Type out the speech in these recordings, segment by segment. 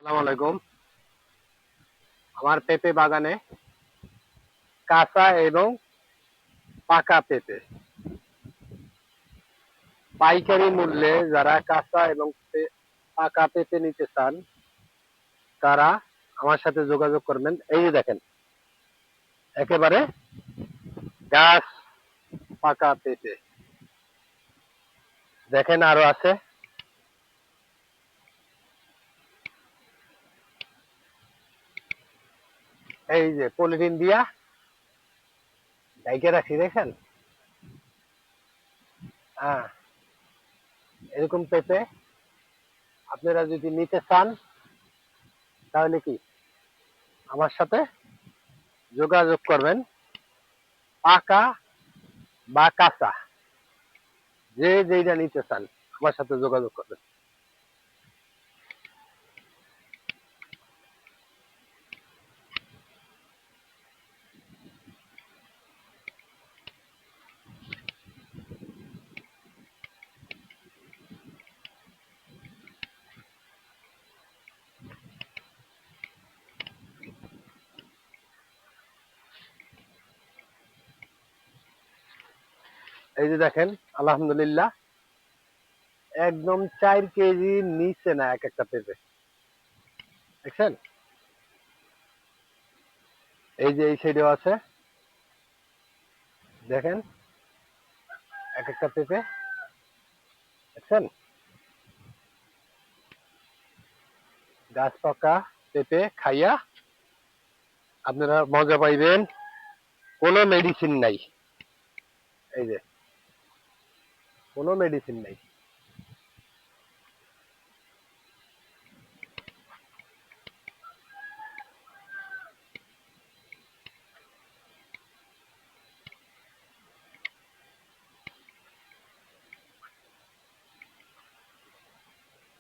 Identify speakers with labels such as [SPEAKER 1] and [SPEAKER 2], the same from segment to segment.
[SPEAKER 1] আসসালামু আলাইকুম। আমার পেঁপে বাগানে কাঁচা এবং পাকা পেঁপে পাইকারি মূল্যে যারা কাঁচা এবং পাকা পেঁপে নিতে চান তারা আমার সাথে যোগাযোগ করবেন। এই যে দেখেন, একেবারে গাছ পাকা পেঁপে দেখেন, আরো আছে। এই যে পলিথিন দিয়া ঢেকে রাখি, দেখেন। হ্যাঁ, এরকম পেঁপে আপনারা যদি নিতে চান তাহলে কি আমার সাথে যোগাযোগ করবেন। পাকা বা কাঁচা যে যেইটা নিতে চান আমার সাথে যোগাযোগ করবেন। এই যে দেখেন, আলহামদুলিল্লাহ, একদম 4 কেজি নিচে না এক একটা পেঁপে, দেখছেন। এই যে এই সাইডেও আছে, দেখেন, এক একটা পেঁপে, দেখছেন। গাছ পাকা পেঁপে খাইয়া আপনারা মজা পাইবেন, কোনো মেডিসিন নাই। এই যে কোনো মেডিসিন নাই।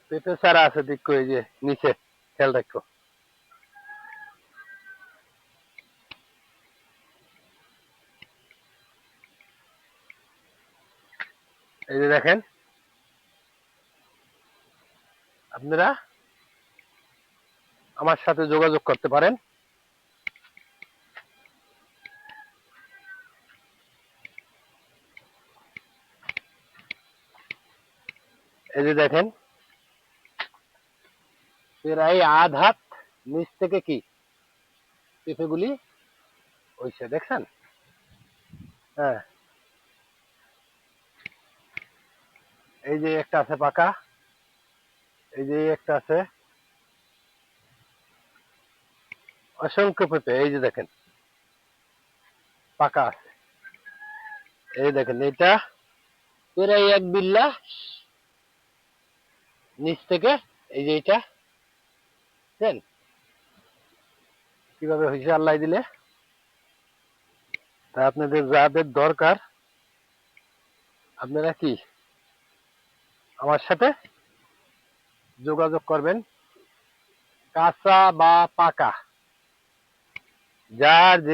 [SPEAKER 1] পেঁপে চারা আছে দেখো, এই যে নিচে, খেয়াল রাখো। এই যে দেখেন, আপনারা আমার সাথে যোগাযোগ করতে পারেন। এই যে দেখেন, প্রায় আধ হাত নিচ থেকে কি পেঁপেগুলি হইছে, দেখছেন। হ্যাঁ, এই যে একটা আছে পাকা, এই যে একটা আছে, অসংখ্য পেঁপে। এই যে দেখেন, পাকা আছে। এই দেখেন, এটা প্রায় এক বিল্লা নিচ থেকে। এই যে এটা দেন কিভাবে হয়েছে আল্লাহ দিলে। তা আপনাদের যাদের দরকার আপনারা কি আমার সাথে যোগাযোগ করবেন। কাঁচা বা পাকা যার যে